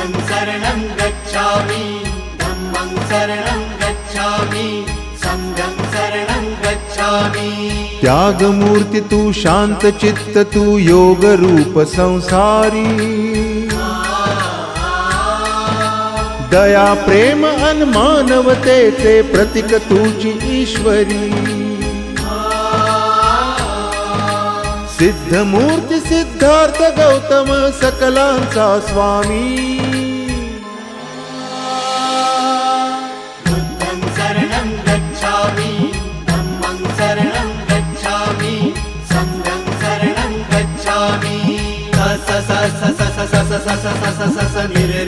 बुद्धं शरणं गच्छामि धम्मं शरणं गच्छामि संघं शरणं गच्छामि। त्याग मूर्ति तू शांत चित्त तू योग रूप संसारी दया प्रेम अन मानवतेचे प्रतीक तुझी ईश्वरी सिद्ध मूर्ति सिद्धार्थ गौतम सकलांचा स्वामी बुद्धं शरणं गच्छामि धम्मं शरणं गच्छामि संघं शरणं गच्छामि। स स स स स स स स स स स स नि रे